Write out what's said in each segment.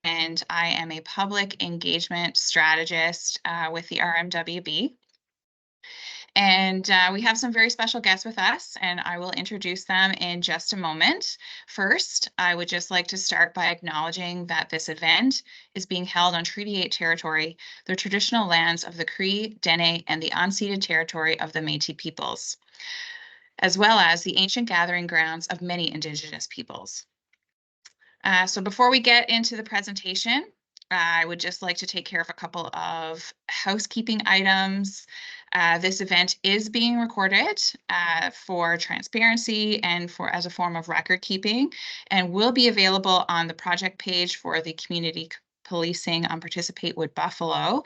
and I am a public engagement strategist with the RMWB. And we have some very special guests with us, and I will introduce them in just a moment. First, I would just like to start by acknowledging that this event is being held on Treaty 8 territory, the traditional lands of the Cree, Dene, and the unceded territory of the Métis peoples, as well as the ancient gathering grounds of many Indigenous peoples. So before we get into the presentation, I would just like to take care of a couple of housekeeping items. This event is being recorded for transparency and as a form of record keeping, and will be available on the project page for the Community Policing on Participate Wood Buffalo.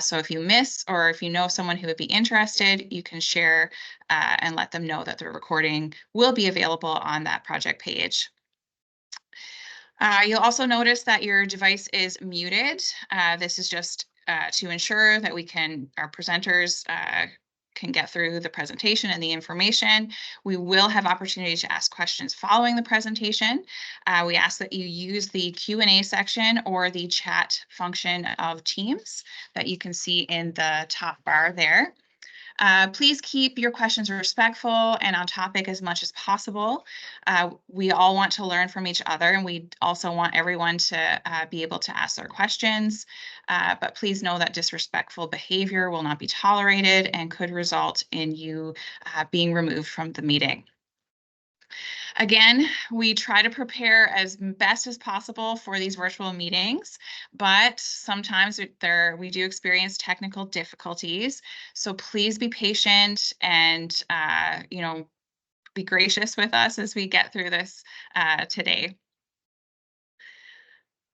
So if you miss, or if you know someone who would be interested, you can share and let them know that the recording will be available on that project page. You'll also notice that your device is muted. This is just to ensure that our presenters can get through the presentation and the information. We will have opportunity to ask questions following the presentation. We ask that you use the Q&A section or the chat function of Teams that you can see in the top bar there. Please keep your questions respectful and on topic as much as possible. We all want to learn from each other, and we also want everyone to be able to ask their questions. But please know that disrespectful behavior will not be tolerated and could result in you being removed from the meeting. Again, we try to prepare as best as possible for these virtual meetings, but sometimes we do experience technical difficulties. So please be patient and be gracious with us as we get through this today.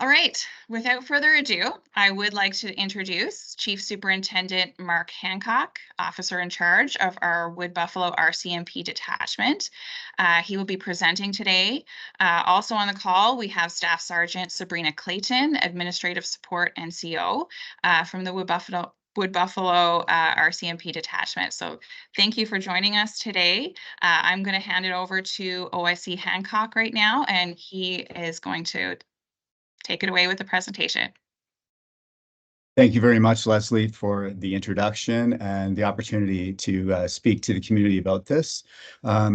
All right, without further ado, I would like to introduce Chief Superintendent Mark Hancock, officer in charge of our Wood Buffalo RCMP detachment. He will be presenting today. Also on the call, we have Staff Sergeant Sabrina Clayton, Administrative Support NCO from the Wood Buffalo RCMP detachment. So thank you for joining us today. I'm going to hand it over to OIC Hancock right now, and he is going to take it away with the presentation. Thank you very much, Leslie, for the introduction and the opportunity to speak to the community about this.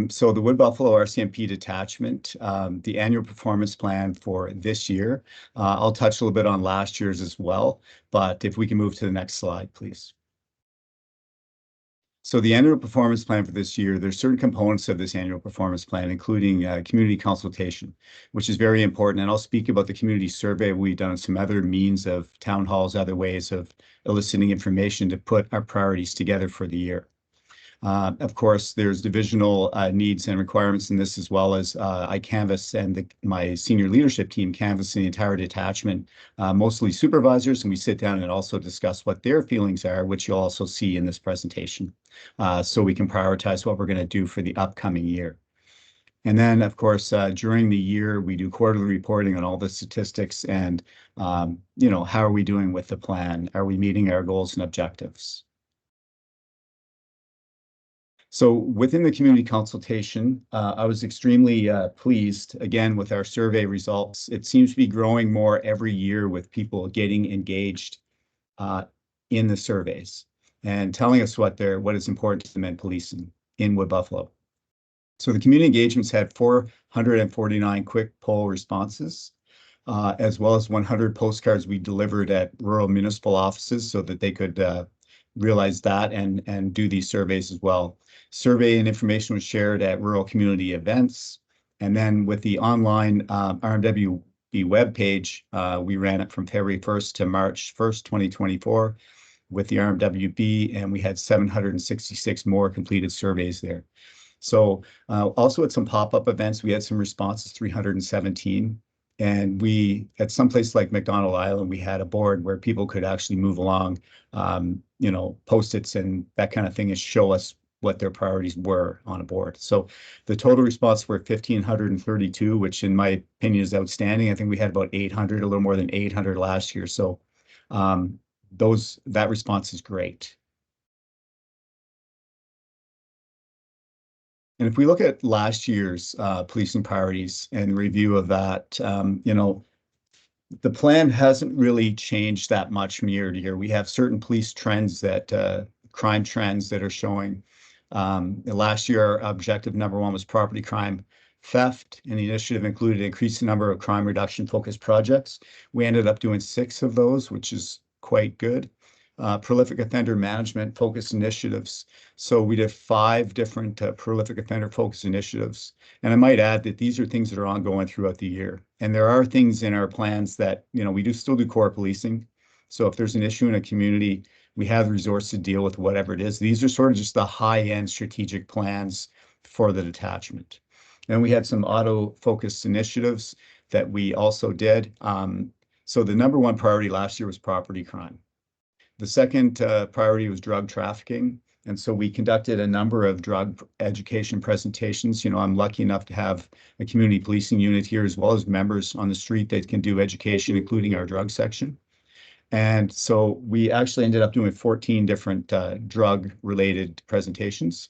So the Wood Buffalo RCMP detachment, the annual performance plan for this year, I'll touch a little bit on last year's as well, but if we can move to the next slide, please. So the annual performance plan for this year, there's certain components of this annual performance plan, including community consultation, which is very important. And I'll speak about the community survey we've done, some other means of town halls, other ways of eliciting information to put our priorities together for the year. Of course, there's divisional needs and requirements in this, as well as I canvass and my senior leadership team canvassing the entire detachment, mostly supervisors, and we sit down and also discuss what their feelings are, which you'll also see in this presentation, so we can prioritize what we're going to do for the upcoming year. And then, of course, during the year, we do quarterly reporting on all the statistics and, how are we doing with the plan? Are we meeting our goals and objectives? So within the community consultation, I was extremely pleased, again, with our survey results. It seems to be growing more every year with people getting engaged in the surveys and telling us what is important to them in policing in Wood Buffalo. So the community engagements had 449 quick poll responses, as well as 100 postcards we delivered at rural municipal offices so that they could realize that and do these surveys as well. Survey and information was shared at rural community events. And then with the online RMWB webpage, we ran it from February 1st to March 1st, 2024 with the RMWB, and we had 766 more completed surveys there. So also at some pop-up events, we had some responses, 317. And we, at some place like McDonald Island, we had a board where people could actually move along, Post-its and that kind of thing, and show us what their priorities were on a board. So the total response were 1,532, which in my opinion is outstanding. I think we had about 800, a little more than 800 last year. So that response is great. And if we look at last year's policing priorities and review of that, The plan hasn't really changed that much from year to year. We have certain police trends crime trends that are showing. Last year, our objective number one was property crime theft, and the initiative included increase the number of crime reduction focused projects. We ended up doing 6 of those, which is quite good. Prolific offender management focused initiatives. So we did 5 different prolific offender focused initiatives. And I might add that these are things that are ongoing throughout the year. And there are things in our plans that, we do still do core policing. So if there's an issue in a community, we have the resources to deal with whatever it is. These are sort of just the high-end strategic plans for the detachment. And we had some auto-focused initiatives that we also did. So the number one priority last year was property crime. The second priority was drug trafficking. And so we conducted a number of drug education presentations. I'm lucky enough to have a community policing unit here, as well as members on the street that can do education, including our drug section. And so we actually ended up doing 14 different drug-related presentations.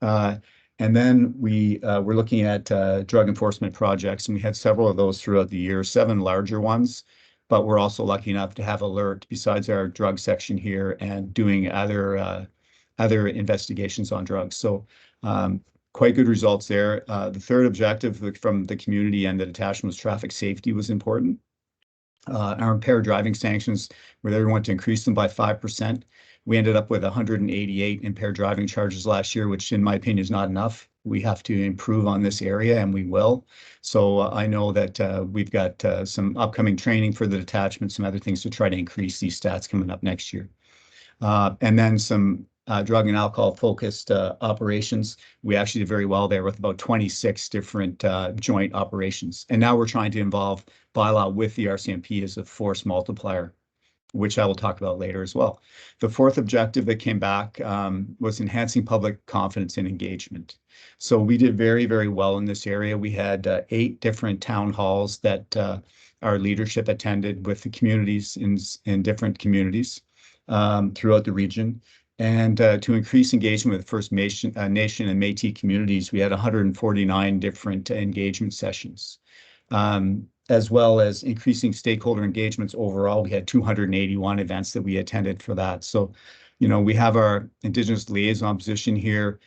And then we were looking at drug enforcement projects, and we had several of those throughout the year, 7 larger ones. But we're also lucky enough to have Alert besides our drug section here and doing other investigations on drugs. So quite good results there. The third objective from the community and the detachment was traffic safety was important. Our impaired driving sanctions, where they want to increase them by 5%. We ended up with 188 impaired driving charges last year, which in my opinion is not enough. We have to improve on this area, and we will. So I know that we've got some upcoming training for the detachment, some other things to try to increase these stats coming up next year. And then some drug and alcohol focused operations. We actually did very well there with about 26 different joint operations. And now we're trying to involve bylaw with the RCMP as a force multiplier, which I will talk about later as well. The fourth objective that came back was enhancing public confidence and engagement. So we did very, very well in this area. We had 8 different town halls that our leadership attended with the communities in different communities throughout the region. And to increase engagement with First Nation and Métis communities, we had 149 different engagement sessions. As well as increasing stakeholder engagements overall. We had 281 events that we attended for that. So, we have our Indigenous liaison position here.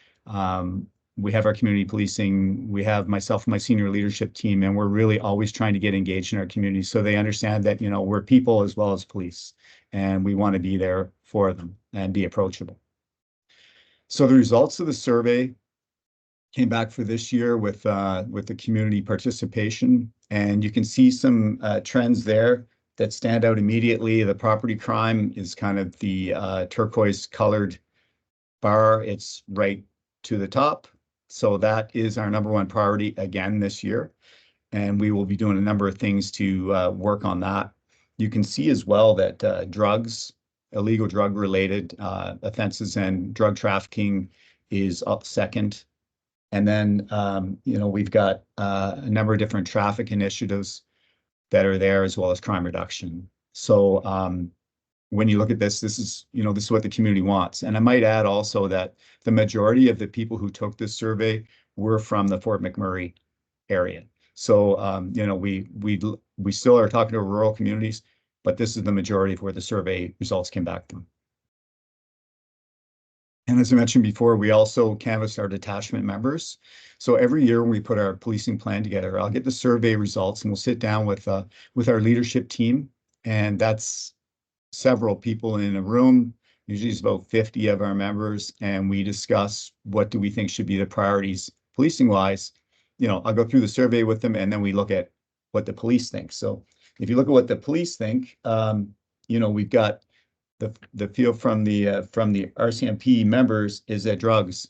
We have our community policing. We have myself and my senior leadership team, and we're really always trying to get engaged in our community so they understand that, we're people as well as police, and we want to be there for them and be approachable. So the results of the survey came back for this year with the community participation, and you can see some trends there that stand out immediately. The property crime is kind of the turquoise colored bar. It's right to the top. So that is our number one priority again this year. And we will be doing a number of things to work on that. You can see as well that drugs, illegal drug related offenses and drug trafficking is up second. And then, we've got a number of different traffic initiatives that are there, as well as crime reduction. So when you look at this is what the community wants. And I might add also that the majority of the people who took this survey were from the Fort McMurray area. So, we still are talking to rural communities, but this is the majority of where the survey results came back from. And as I mentioned before, we also canvassed our detachment members. So every year when we put our policing plan together, I'll get the survey results and we'll sit down with our leadership team. And that's several people in a room. Usually it's about 50 of our members. And we discuss what do we think should be the priorities policing wise. I'll go through the survey with them and then we look at what the police think. So if you look at what the police think, we've got the feel from the RCMP members is that drugs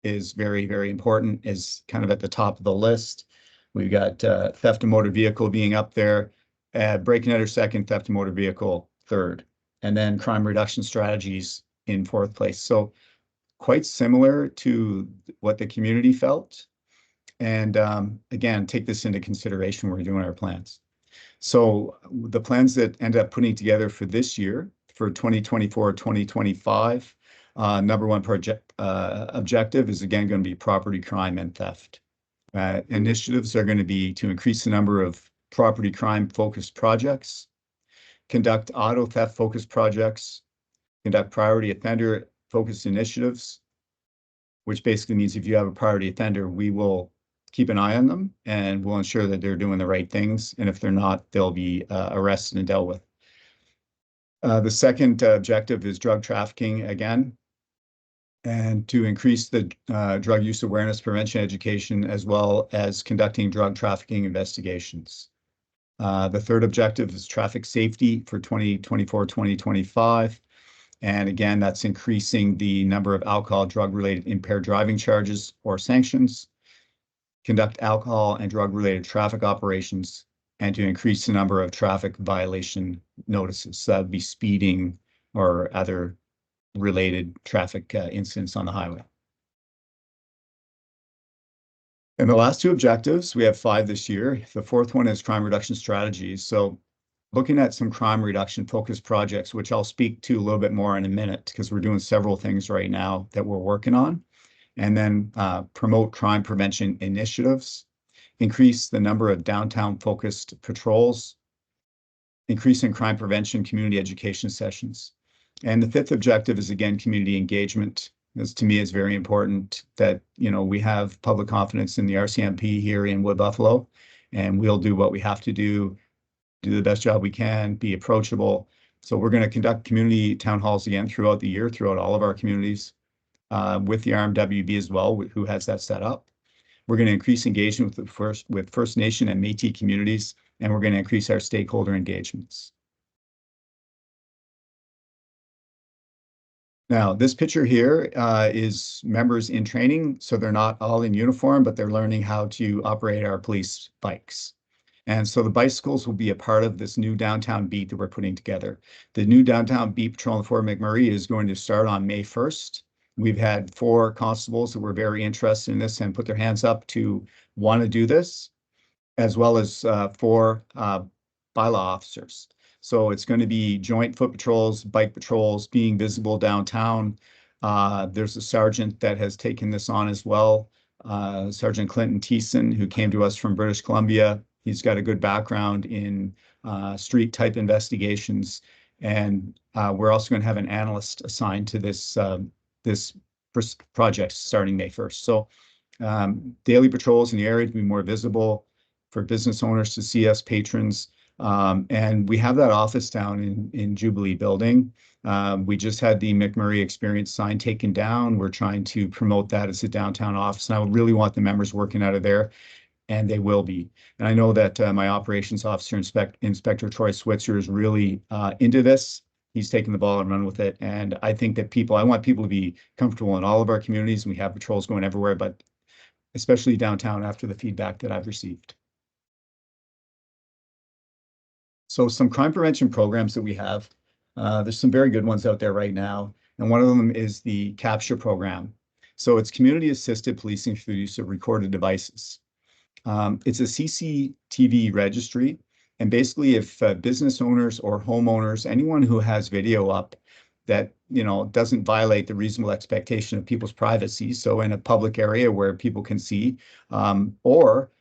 is very, very important, is kind of at the top of the list. We've got theft of motor vehicle being up there, break and enter second, theft of motor vehicle third, and then crime reduction strategies in fourth place. So quite similar to what the community felt. And again, take this into consideration when we're doing our plans. So the plans that ended up putting together for this year, for 2024-2025, number one objective is again going to be property crime and theft. Initiatives are going to be to increase the number of property crime focused projects, conduct auto theft focused projects, conduct priority offender focused initiatives, which basically means if you have a priority offender, we will keep an eye on them and we'll ensure that they're doing the right things. And if they're not, they'll be arrested and dealt with. The second objective is drug trafficking again, and to increase the drug use awareness, prevention, education, as well as conducting drug trafficking investigations. The third objective is traffic safety for 2024, 2025. And again, that's increasing the number of alcohol, drug-related impaired driving charges or sanctions, conduct alcohol and drug-related traffic operations, and to increase the number of traffic violation notices. So that would be speeding or other related traffic incidents on the highway. And the last two objectives, we have 5 this year. The fourth one is crime reduction strategies. So looking at some crime reduction focused projects, which I'll speak to a little bit more in a minute, because we're doing several things right now that we're working on. And then promote crime prevention initiatives, increase the number of downtown focused patrols, increasing crime prevention community education sessions. And the fifth objective is, again, community engagement. This to me is very important that, you know, we have public confidence in the RCMP here in Wood Buffalo, and we'll do what we have to do the best job we can, be approachable. So we're going to conduct community town halls again throughout the year, throughout all of our communities, with the RMWB as well, who has that set up. We're going to increase engagement with First Nation and Métis communities, and we're going to increase our stakeholder engagements. Now, this picture here is members in training. So they're not all in uniform, but they're learning how to operate our police bikes. And so the bicycles will be a part of this new downtown beat that we're putting together. The new downtown beat patrol in Fort McMurray is going to start on May 1st. We've had 4 constables that were very interested in this and put their hands up to want to do this, as well as 4 bylaw officers. So it's going to be joint foot patrols, bike patrols, being visible downtown. There's a sergeant that has taken this on as well, Sergeant Clinton Thiessen, who came to us from British Columbia. He's got a good background in street type investigations. And we're also going to have an analyst assigned to this project starting May 1st. So daily patrols in the area to be more visible, for business owners to see us, patrons. And we have that office down in Jubilee Building. We just had the McMurray Experience sign taken down. We're trying to promote that as a downtown office. And I would really want the members working out of there, and they will be. And I know that my operations officer, Inspector Troy Switzer, is really into this. He's taken the ball and run with it. And I think that I want people to be comfortable in all of our communities, and we have patrols going everywhere, but especially downtown after the feedback that I've received. So some crime prevention programs that we have, there's some very good ones out there right now. And one of them is the Capture program. So it's community assisted policing through the use of recorded devices. It's a CCTV registry. And basically, if business owners or homeowners, anyone who has video up that, you know, doesn't violate the reasonable expectation of people's privacy, so in a public area where people can see, or,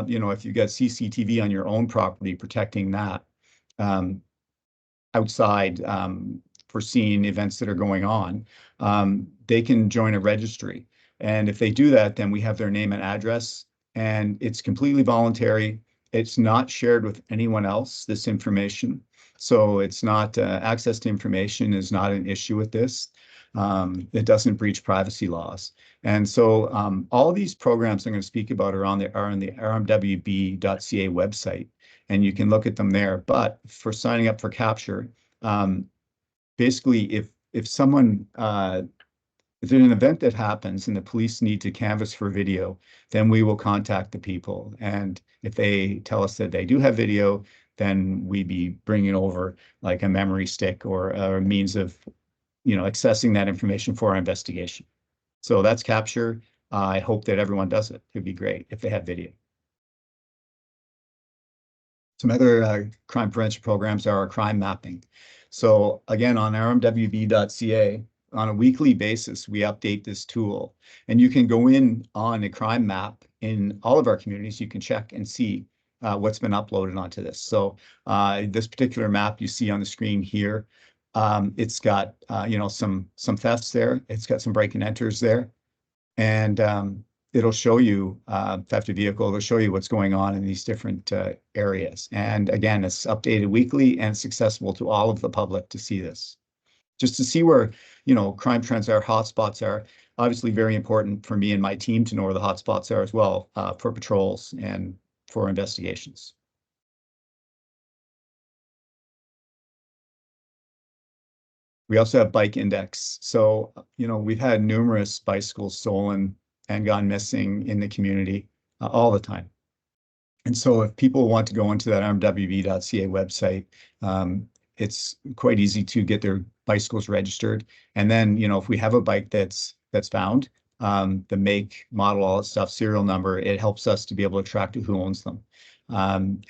you know, if you got CCTV on your own property protecting that, outside for seeing events that are going on, they can join a registry. And if they do that, then we have their name and address, and it's completely voluntary. It's not shared with anyone else, this information. So it's not, access to information is not an issue with this. It doesn't breach privacy laws. And so all these programs I'm going to speak about are on the rmwb.ca website, and you can look at them there. But for signing up for Capture, basically, if someone, if there's an event that happens and the police need to canvass for video, then we will contact the people. And if they tell us that they do have video, then we'd be bringing over like a memory stick or a means of, you know, accessing that information for our investigation. So that's Capture. I hope that everyone does it. It'd be great if they have video. Some other crime prevention programs are our crime mapping. So again, on rmwb.ca, on a weekly basis, we update this tool, and you can go in on a crime map in all of our communities. You can check and see what's been uploaded onto this. So this particular map you see on the screen here, it's got some thefts there. It's got some break and enters there, and it'll show you theft of vehicle. It'll show you what's going on in these different areas. And again, it's updated weekly and it's accessible to all of the public to see this. Just to see where, crime trends are, hotspots are. Obviously very important for me and my team to know where the hotspots are as well, for patrols and for investigations. We also have bike index. So, we've had numerous bicycles stolen and gone missing in the community all the time. And so if people want to go into that rmwb.ca website, it's quite easy to get their bicycles registered. And then, if we have a bike that's found, the make, model, all that stuff, serial number, it helps us to be able to track to who owns them.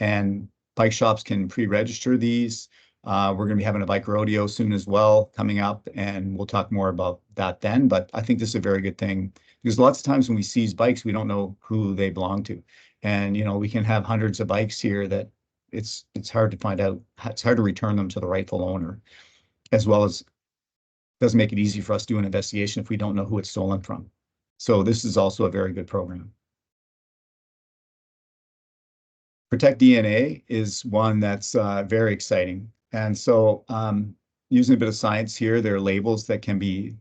And bike shops can pre-register these. We're going to be having a bike rodeo soon as well coming up, and we'll talk more about that then. But I think this is a very good thing because lots of times when we seize bikes, we don't know who they belong to. And, we can have hundreds of bikes here that it's hard to find out. It's hard to return them to the rightful owner, as well as doesn't make it easy for us to do an investigation if we don't know who it's stolen from. So this is also a very good program. Protect DNA is one that's very exciting. And so using a bit of science here, there are labels that can be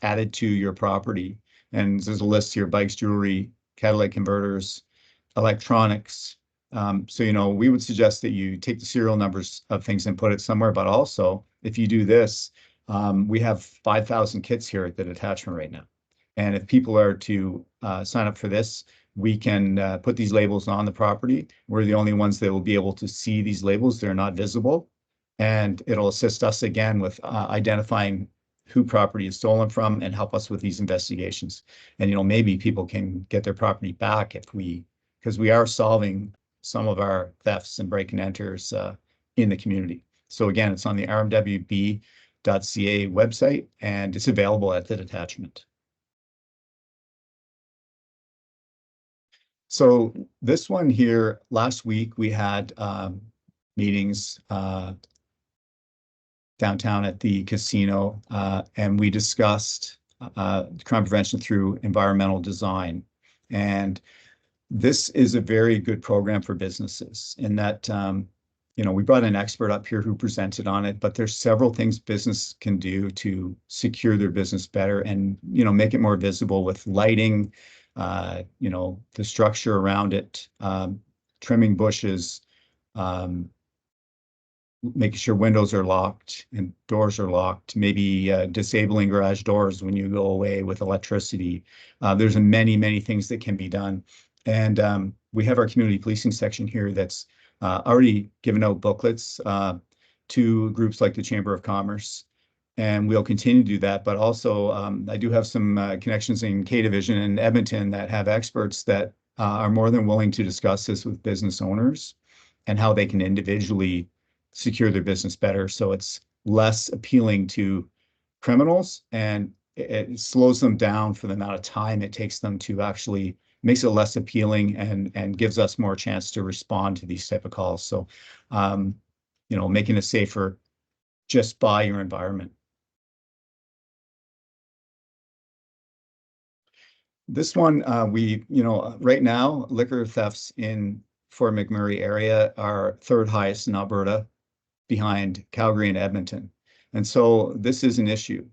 added to your property. And there's a list here: bikes, jewelry, catalytic converters, electronics. So, we would suggest that you take the serial numbers of things and put it somewhere. But also, if you do this, we have 5,000 kits here at the detachment right now. And if people are to sign up for this, we can put these labels on the property. We're the only ones that will be able to see these labels. They're not visible. And it'll assist us again with identifying who property is stolen from and help us with these investigations. And, maybe people can get their property back because we are solving some of our thefts and break and enters in the community. So again, it's on the rmwb.ca website and it's available at the detachment. So this one here, last week we had meetings downtown at the casino, and we discussed crime prevention through environmental design. And this is a very good program for businesses in that, we brought an expert up here who presented on it, but there's several things business can do to secure their business better and, make it more visible with lighting, the structure around it, trimming bushes, making sure windows are locked and doors are locked, maybe disabling garage doors when you go away with electricity. There's many, many things that can be done. And we have our community policing section here that's already given out booklets to groups like the Chamber of Commerce. And we'll continue to do that. But also, I do have some connections in K Division and Edmonton that have experts that are more than willing to discuss this with business owners and how they can individually secure their business better. So it's less appealing to criminals and it slows them down for the amount of time it takes them to actually makes it less appealing and gives us more chance to respond to these type of calls. So, making it safer just by your environment. This one, right now, liquor thefts in Fort McMurray area are third highest in Alberta behind Calgary and Edmonton. And so this is an issue.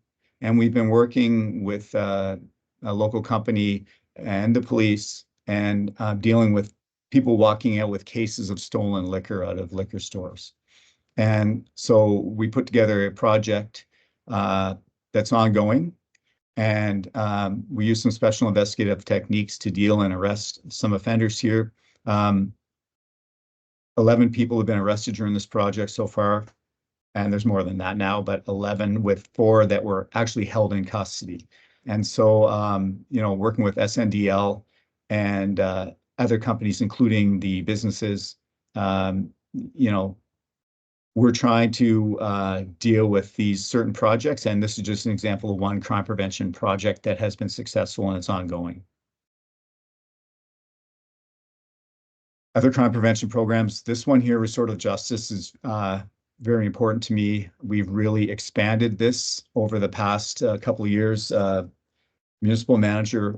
And we've been working with a local company and the police and dealing with people walking out with cases of stolen liquor out of liquor stores. And so we put together a project that's ongoing. And we use some special investigative techniques to deal and arrest some offenders here. 11 people have been arrested during this project so far, and there's more than that now, but 11 with 4 that were actually held in custody. And so, working with SNDL and other companies, including the businesses, we're trying to deal with these certain projects, and this is just an example of one crime prevention project that has been successful and it's ongoing. Other crime prevention programs, this one here, restorative justice, is very important to me. We've really expanded this over the past couple of years. Municipal manager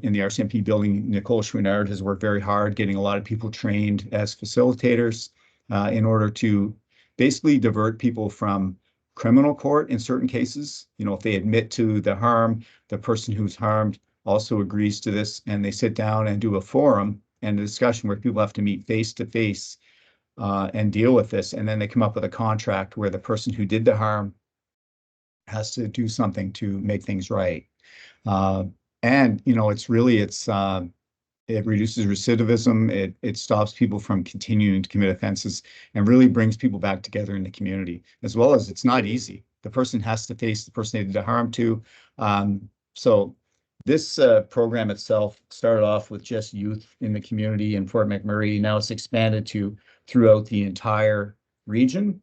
in the RCMP building, Nicole Chouinard, has worked very hard getting a lot of people trained as facilitators in order to basically divert people from criminal court in certain cases. You know, if they admit to the harm, the person who's harmed also agrees to this, and they sit down and do a forum and a discussion where people have to meet face to face and deal with this. And then they come up with a contract where the person who did the harm has to do something to make things right. Uh, and you know, it reduces recidivism. It stops people from continuing to commit offenses and really brings people back together in the community. As well as, it's not easy. The person has to face the person they did the harm to. So this program itself started off with just youth in the community in Fort McMurray. Now it's expanded to throughout the entire region.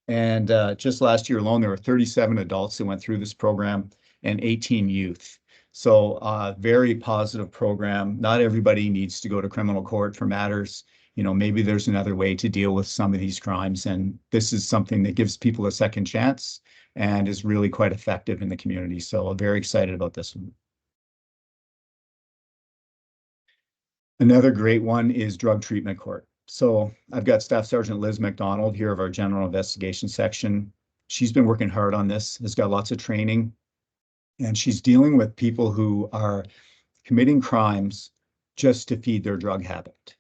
And just last year alone, there were 37 adults that went through this program and 18 youth. So very positive program. Not everybody needs to go to criminal court for matters. You know, maybe there's another way to deal with some of these crimes. And this is something that gives people a second chance and is really quite effective in the community. So I'm very excited about this one. Another great one is drug treatment court. So I've got Staff Sergeant Liz McDonald here of our general investigation section. She's been working hard on this, has got lots of training, and she's dealing with people who are committing crimes just to feed their drug habit.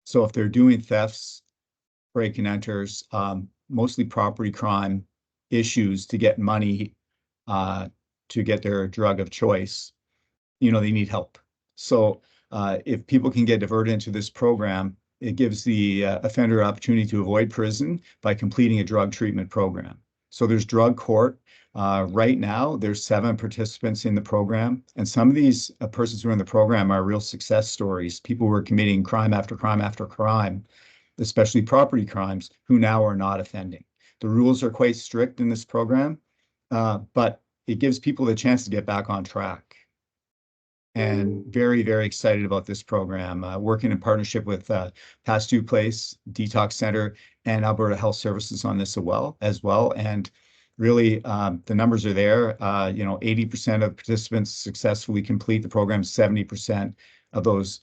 So if they're doing thefts, break and enters, mostly property crime issues to get money to get their drug of choice, you know, they need help. So if people can get diverted into this program, it gives the offender opportunity to avoid prison by completing a drug treatment program. So there's drug court. Right now, there's 7 participants in the program, and some of these persons who are in the program are real success stories. People who are committing crime after crime after crime, especially property crimes, who now are not offending. The rules are quite strict in this program, but it gives people the chance to get back on track. And very, very excited about this program, working in partnership with Past Due Place, Detox Center, and Alberta Health Services on this as well. And really, the numbers are there. You know, 80% of participants successfully complete the program, 70% of those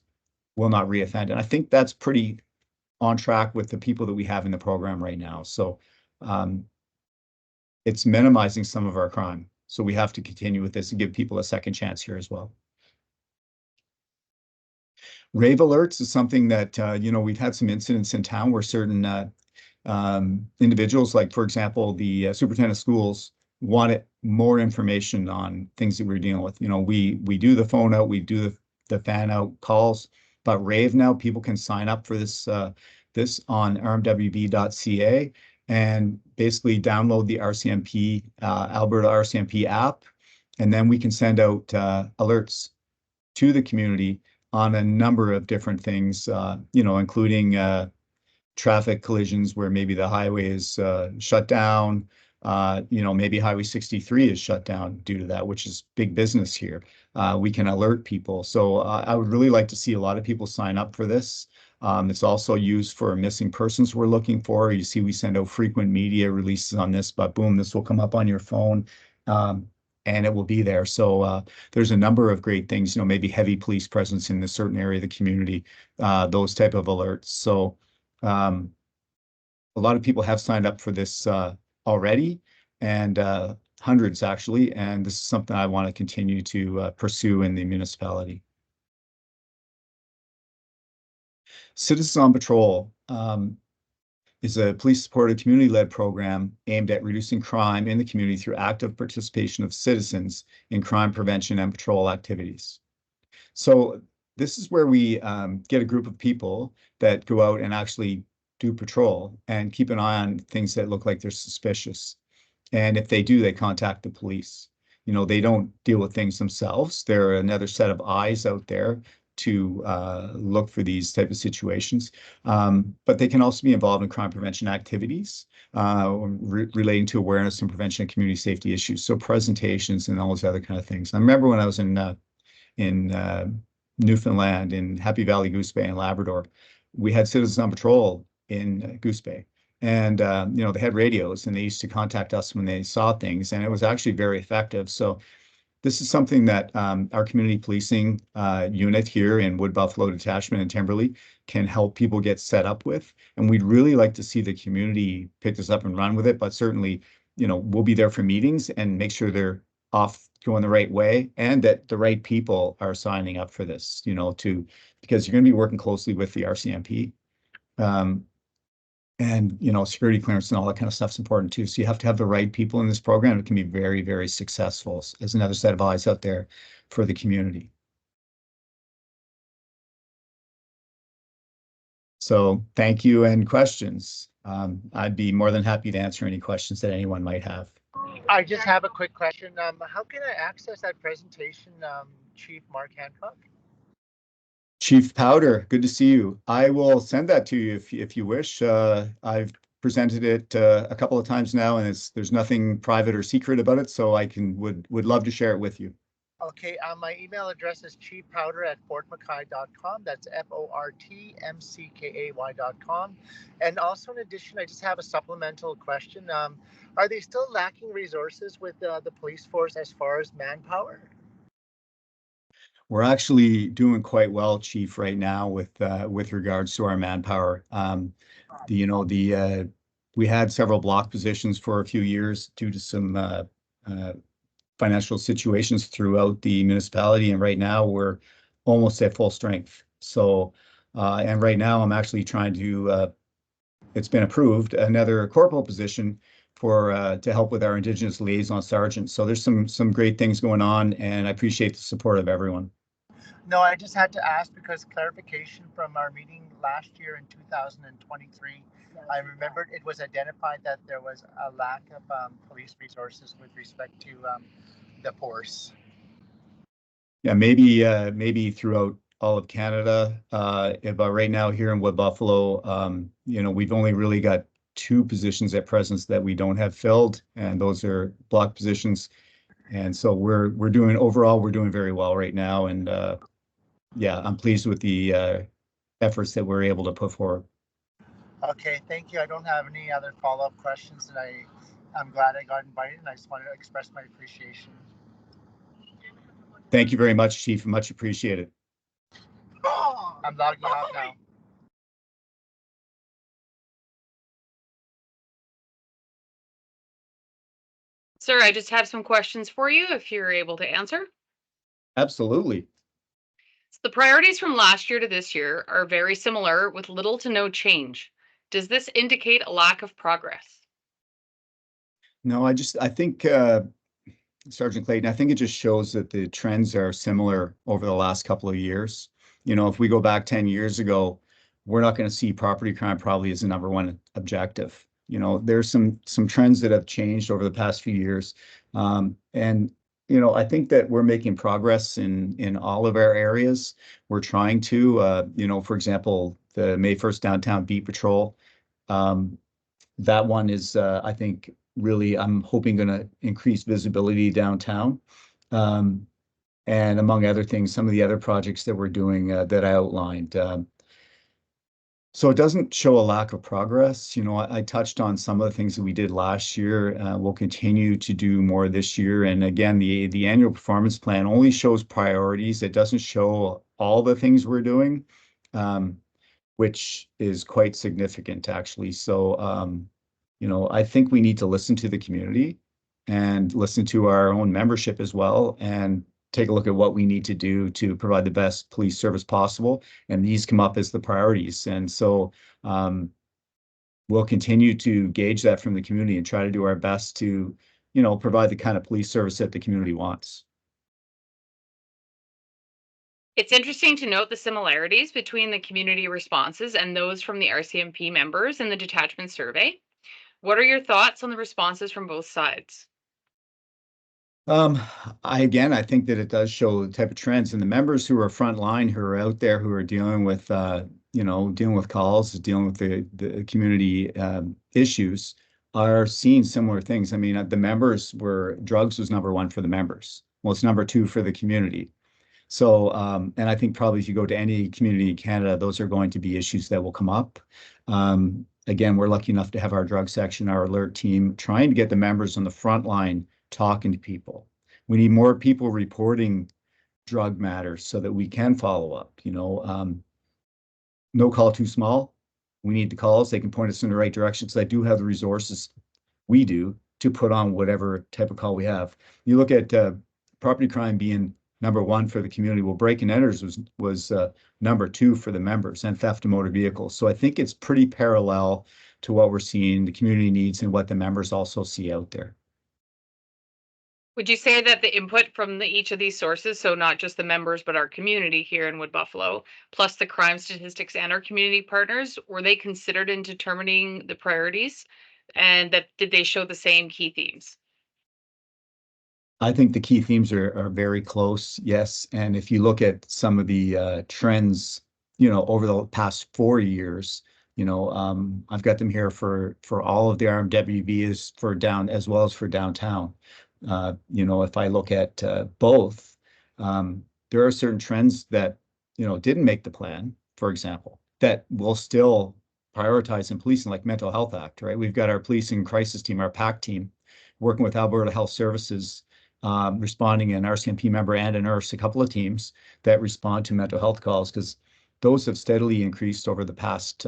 will not reoffend. And I think that's pretty on track with the people that we have in the program right now. So it's minimizing some of our crime. So we have to continue with this and give people a second chance here as well. Rave Alerts is something that, you know, we've had some incidents in town where certain individuals, like, for example, the superintendent of schools, wanted more information on things that we're dealing with. You know, we do the phone out, we do the fan out calls, but Rave now, people can sign up for this on rmwb.ca and basically download the RCMP, Alberta RCMP app, and then we can send out alerts to the community on a number of different things, you know, including traffic collisions where maybe the highway is shut down. You know, maybe Highway 63 is shut down due to that, which is big business here. We can alert people. So I would really like to see a lot of people sign up for this. It's also used for missing persons we're looking for. You see, we send out frequent media releases on this, but boom, this will come up on your phone. And it will be there. So there's a number of great things, you know, maybe heavy police presence in a certain area of the community, those type of alerts. So a lot of people have signed up for this already, and hundreds actually, and this is something I want to continue to pursue in the municipality. Citizens on Patrol is a police-supported, community-led program aimed at reducing crime in the community through active participation of citizens in crime prevention and patrol activities. So this is where we get a group of people that go out and actually do patrol and keep an eye on things that look like they're suspicious. And if they do, they contact the police. You know, they don't deal with things themselves. They're another set of eyes out there to look for these type of situations. But they can also be involved in crime prevention activities relating to awareness and prevention of community safety issues. So presentations and all those other kind of things. I remember when I was in Newfoundland, in Happy Valley, Goose Bay, and Labrador, we had citizens on patrol in Goose Bay. And, they had radios and they used to contact us when they saw things, and it was actually very effective. So this is something that our community policing unit here in Wood Buffalo Detachment and Timberley can help people get set up with. And we'd really like to see the community pick this up and run with it. But certainly, we'll be there for meetings and make sure they're off going the right way and that the right people are signing up for this, because you're going to be working closely with the RCMP. And, security clearance and all that kind of stuff's important too. So you have to have the right people in this program. It can be very, very successful as another set of eyes out there for the community. So thank you, and questions. I'd be more than happy to answer any questions that anyone might have. I just have a quick question. How can I access that presentation, Chief Mark Hancock? Chief Powder, good to see you. I will send that to you if you wish. I've presented it a couple of times now, and there's nothing private or secret about it, so I would love to share it with you. Okay, my email address is chiefpowder@fortmckay.com. That's FORTMCKAY.com. And also, in addition, I just have a supplemental question. Are they still lacking resources with the police force as far as manpower? We're actually doing quite well, Chief, right now with regards to our manpower. We had several block positions for a few years due to some financial situations throughout the municipality, and right now we're almost at full strength. So, and right now I'm actually trying to. It's been approved, another corporal position to help with our Indigenous liaison sergeant. So there's some great things going on, and I appreciate the support of everyone. No, I just had to ask because clarification from our meeting last year in 2023, I remembered it was identified that there was a lack of police resources with respect to the force. Yeah, maybe throughout all of Canada, but right now here in Wood Buffalo, we've only really got 2 positions at present that we don't have filled, and those are block positions. And so we're doing very well right now, and yeah, I'm pleased with the efforts that we're able to put forward. Okay, thank you. I don't have any other follow-up questions, and I'm glad I got invited, and I just wanted to express my appreciation. Thank you very much, Chief. Much appreciated. I'm logging off now. Sir, I just have some questions for you if you're able to answer. Absolutely. So the priorities from last year to this year are very similar with little to no change. Does this indicate a lack of progress? No, I think, Sergeant Clayton, I think it just shows that the trends are similar over the last couple of years. If we go back 10 years ago, we're not going to see property crime probably as the #1 objective. There's some trends that have changed over the past few years. And I think that we're making progress in all of our areas. We're trying to, for example, the May 1st Downtown Beat Patrol. That one is, I think, really, I'm hoping going to increase visibility downtown. And among other things, some of the other projects that we're doing that I outlined. So it doesn't show a lack of progress. I touched on some of the things that we did last year. We'll continue to do more this year. And again, the annual performance plan only shows priorities. It doesn't show all the things we're doing, which is quite significant, actually. So, I think we need to listen to the community and listen to our own membership as well, and take a look at what we need to do to provide the best police service possible. And these come up as the priorities. And so we'll continue to gauge that from the community and try to do our best to, provide the kind of police service that the community wants. It's interesting to note the similarities between the community responses and those from the RCMP members in the detachment survey. What are your thoughts on the responses from both sides? I think that it does show the type of trends, and the members who are frontline, who are out there, who are dealing with, dealing with calls, dealing with the community issues, are seeing similar things. I mean, the members drugs was #1 for the members. Well, it's #2 for the community. So, and I think probably if you go to any community in Canada, those are going to be issues that will come up. Again, we're lucky enough to have our drug section, our alert team, trying to get the members on the front line talking to people. We need more people reporting drug matters so that we can follow up. No call too small. We need the calls. They can point us in the right direction. So I do have the resources we do to put on whatever type of call we have. You look at property crime being #1 for the community. Well, break and enters was #2 for the members, and theft of motor vehicles. So I think it's pretty parallel to what we're seeing, the community needs, and what the members also see out there. Would you say that the input from each of these sources, so not just the members, but our community here in Wood Buffalo, plus the crime statistics and our community partners, were they considered in determining the priorities? And did they show the same key themes? I think the key themes are very close, yes. And if you look at some of the trends, over the past 4 years, I've got them here for all of the RMWBs for down as well as for downtown. If I look at both, there are certain trends that, didn't make the plan, for example, that will still prioritize in policing, like Mental Health Act, right? We've got our policing crisis team, our PAC team, working with Alberta Health Services, responding an RCMP member and a nurse, a couple of teams that respond to mental health calls, because those have steadily increased over the past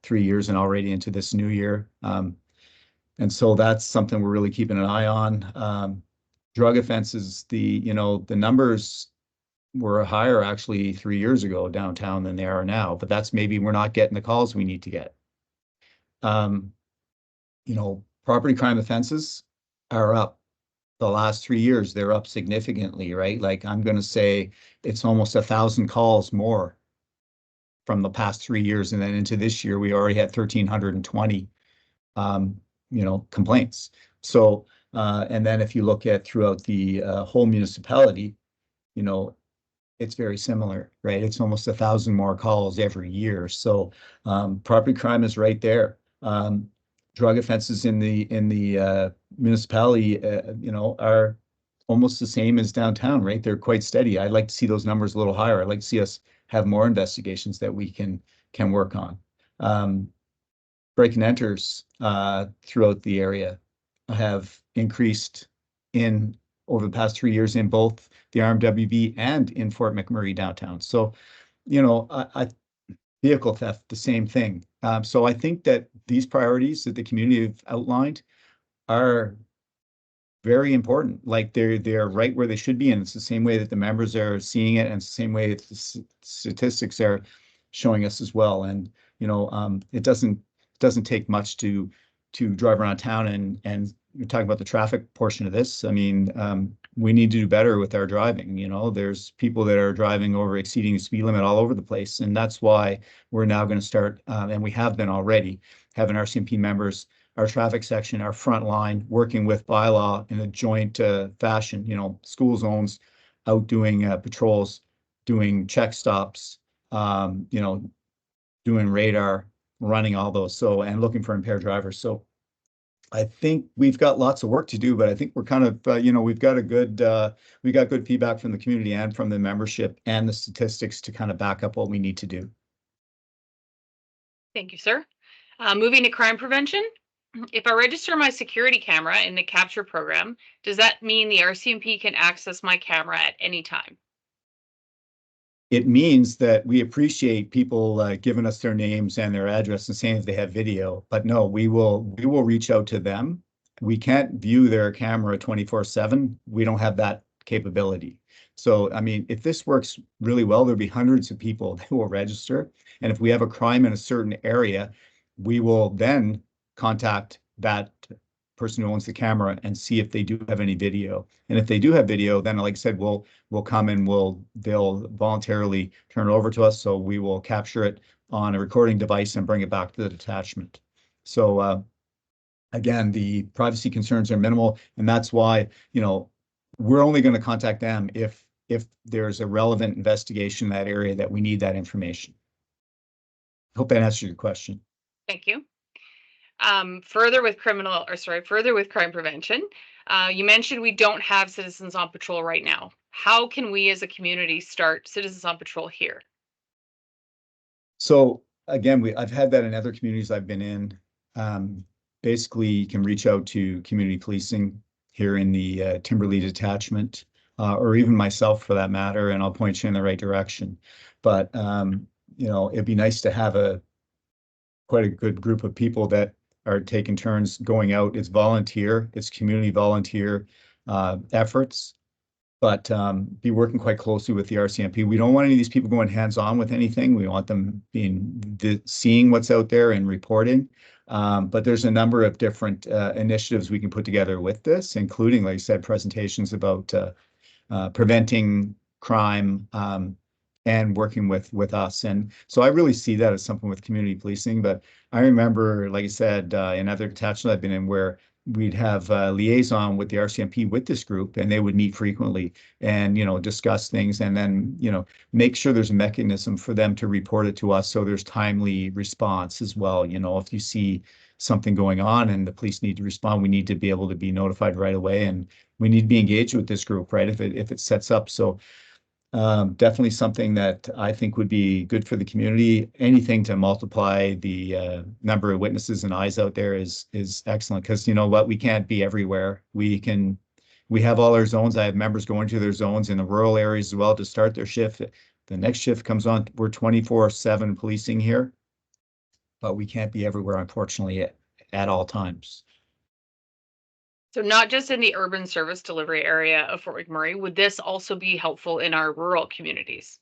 3 years and already into this new year. And so that's something we're really keeping an eye on. Drug offenses, the numbers were higher actually 3 years ago downtown than they are now, but that's maybe we're not getting the calls we need to get. Property crime offenses are up. The last 3 years, they're up significantly, right? Like I'm going to say it's almost 1,000 calls more from the past 3 years. And then into this year, we already had 1,320 complaints. So, and then if you look at throughout the whole municipality, it's very similar, right? It's almost 1,000 more calls every year. So, property crime is right there. Drug offenses in the municipality, are almost the same as downtown, right? They're quite steady. I'd like to see those numbers a little higher. I'd like to see us have more investigations that we can work on. Break and enters throughout the area have increased over the past 3 years in both the RMWB and in Fort McMurray downtown. So, vehicle theft, the same thing. So I think that these priorities that the community have outlined are very important. Like they're right where they should be, and it's the same way that the members are seeing it, and it's the same way that the statistics are showing us as well. And it doesn't take much to drive around town and you're talking about the traffic portion of this. I mean, we need to do better with our driving. There's people that are driving over exceeding the speed limit all over the place. And that's why we're now going to start, and we have been already, having RCMP members, our traffic section, our front line, working with bylaw in a joint fashion, school zones out doing patrols, doing check stops, doing radar, running all those. So, and looking for impaired drivers. So I think we've got lots of work to do, but I think we're kind of, we've got we got good feedback from the community and from the membership and the statistics to kind of back up what we need to do. Thank you, sir. Moving to crime prevention. If I register my security camera in the capture program, does that mean the RCMP can access my camera at any time? It means that we appreciate people giving us their names and their address and saying if they have video, but no, we will reach out to them. We can't view their camera 24/7. We don't have that capability. So, I mean, if this works really well, there'll be hundreds of people that will register. And if we have a crime in a certain area, we will then contact that person who owns the camera and see if they do have any video. And if they do have video, then like I said, we'll come and they'll voluntarily turn it over to us. So we will capture it on a recording device and bring it back to the detachment. So again, the privacy concerns are minimal, and that's why, we're only going to contact them if there's a relevant investigation in that area that we need that information. I hope that answers your question. Thank you. Further with crime prevention, you mentioned we don't have citizens on patrol right now. how can we as a community start Citizens on Patrol here? So again, I've had that in other communities I've been in. Basically, you can reach out to community policing here in the Timberlea Detachment, or even myself for that matter, and I'll point you in the right direction. But it'd be nice to have quite a good group of people that are taking turns going out. It's volunteer, it's community volunteer efforts, but be working quite closely with the RCMP. We don't want any of these people going hands-on with anything. We want them seeing what's out there and reporting. But there's a number of different initiatives we can put together with this, including, like I said, presentations about preventing crime and working with us. And so I really see that as something with community policing. But I remember, like I said, in other detachments I've been in where we'd have liaison with the RCMP with this group, and they would meet frequently and, discuss things, and then, make sure there's a mechanism for them to report it to us. So there's timely response as well. If you see something going on and the police need to respond, we need to be able to be notified right away, and we need to be engaged with this group, right? If it sets up. So definitely something that I think would be good for the community. Anything to multiply the number of witnesses and eyes out there is excellent, because you know what, we can't be everywhere. We have all our zones. I have members going to their zones in the rural areas as well to start their shift. The next shift comes on, we're 24/7 policing here, but we can't be everywhere, unfortunately, at all times. So not just in the urban service delivery area of Fort McMurray, would this also be helpful in our rural communities?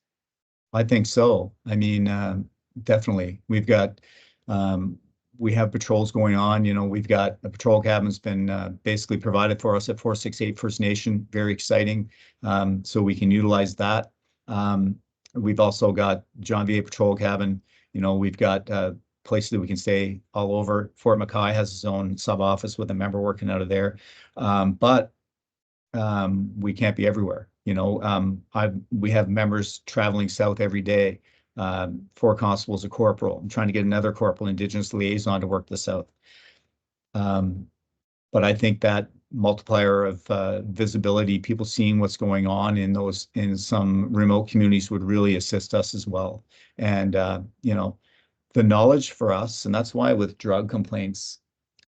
I think so. I mean, definitely. We have patrols going on. We've got a patrol cabin's been basically provided for us at 468 First Nation. Very exciting. So we can utilize that. We've also got John VA patrol cabin. We've got places that we can stay all over. Fort McKay has its own sub office with a member working out of there. But we can't be everywhere. We have members traveling south every day. 4 constables, a corporal. I'm trying to get another corporal Indigenous liaison to work the south. But I think that multiplier of visibility, people seeing what's going on in some remote communities would really assist us as well. And the knowledge for us, and that's why with drug complaints,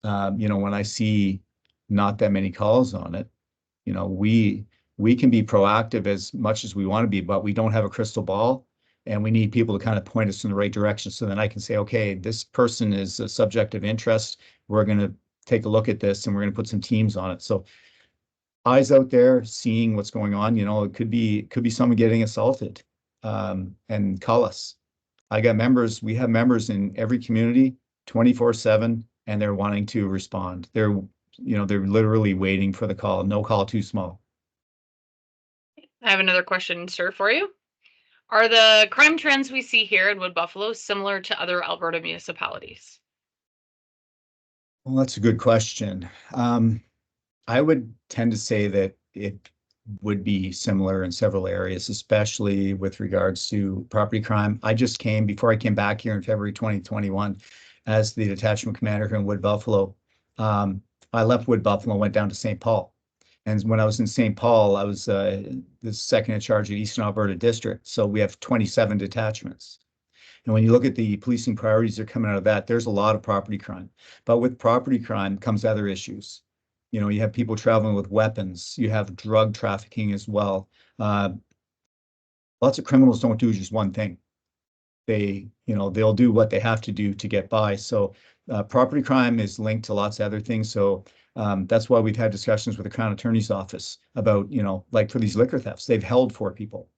when I see not that many calls on it, we can be proactive as much as we want to be, but we don't have a crystal ball, and we need people to kind of point us in the right direction. So then I can say, okay, this person is a subject of interest. We're going to take a look at this, and we're going to put some teams on it. So eyes out there, seeing what's going on. It could be someone getting assaulted, and call us. We have members in every community 24/7, and they're wanting to respond. They're literally waiting for the call. No call too small. I have another question, sir, for you. Are the crime trends we see here in Wood Buffalo similar to other Alberta municipalities? Well, that's a good question. I would tend to say that it would be similar in several areas, especially with regards to property crime. Before I came back here in February 2021 as the detachment commander here in Wood Buffalo. I left Wood Buffalo and went down to St. Paul. And when I was in St. Paul, I was the second in charge of Eastern Alberta District. So we have 27 detachments. And when you look at the policing priorities that are coming out of that, there's a lot of property crime. But with property crime comes other issues. You have people traveling with weapons. You have drug trafficking as well. Lots of criminals don't do just one thing. They'll do what they have to do to get by. So property crime is linked to lots of other things. So that's why we've had discussions with the Crown Attorney's Office about, like for these liquor thefts, they've held 4 people.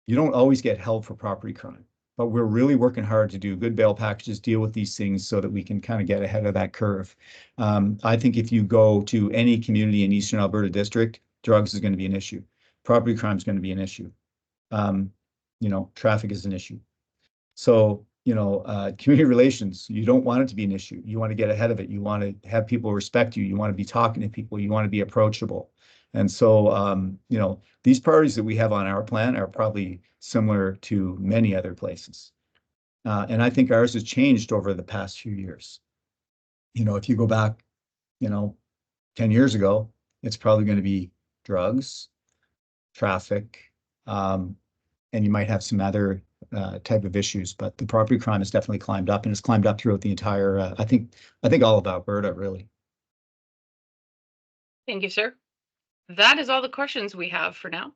You don't always get held for property crime, but we're really working hard to do good bail packages, deal with these things so that we can kind of get ahead of that curve. I think if you go to any community in Eastern Alberta District, drugs is going to be an issue. Property crime is going to be an issue. Traffic is an issue. So, community relations, you don't want it to be an issue. You want to get ahead of it. You want to have people respect you. You want to be talking to people. You want to be approachable. And so, these priorities that we have on our plan are probably similar to many other places. And I think ours has changed over the past few years. If you go back, 10 years ago, it's probably going to be drugs, traffic, and you might have some other type of issues, but the property crime has definitely climbed up, and it's climbed up throughout the entire, I think all of Alberta, really. Thank you, sir. That is all the questions we have for now.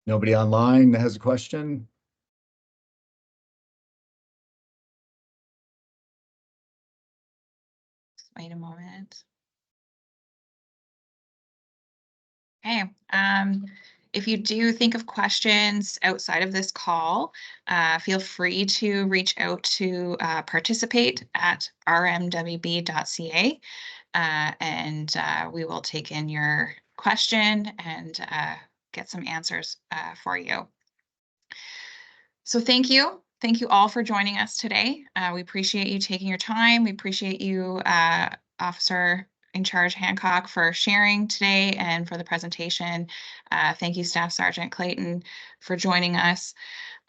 Nobody online that has a question? Just wait a moment. Okay, if you do think of questions outside of this call, feel free to reach out to participate at rmwb.ca, and we will take in your question and get some answers for you. So thank you. Thank you all for joining us today. We appreciate you taking your time. We appreciate you, Officer in Charge Hancock, for sharing today and for the presentation. Thank you, Staff Sergeant Clayton, for joining us.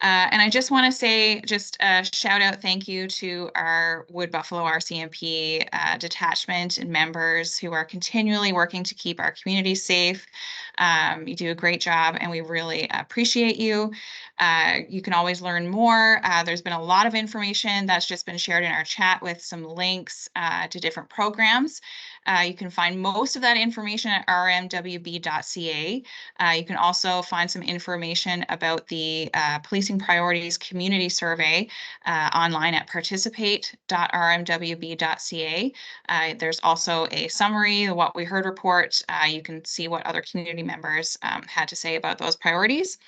And I just want to say just a shout out thank you to our Wood Buffalo RCMP detachment and members who are continually working to keep our community safe. You do a great job and we really appreciate you. You can always learn more. There's been a lot of information that's just been shared in our chat with some links to different programs. You can find most of that information at rmwb.ca. You can also find some information about the Policing Priorities Community Survey online at participate.rmwb.ca. There's also a summary, the What We Heard report. You can see what other community members had to say about those priorities.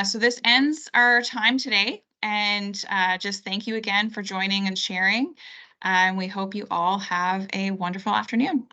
So this ends our time today, and just thank you again for joining and sharing. And we hope you all have a wonderful afternoon.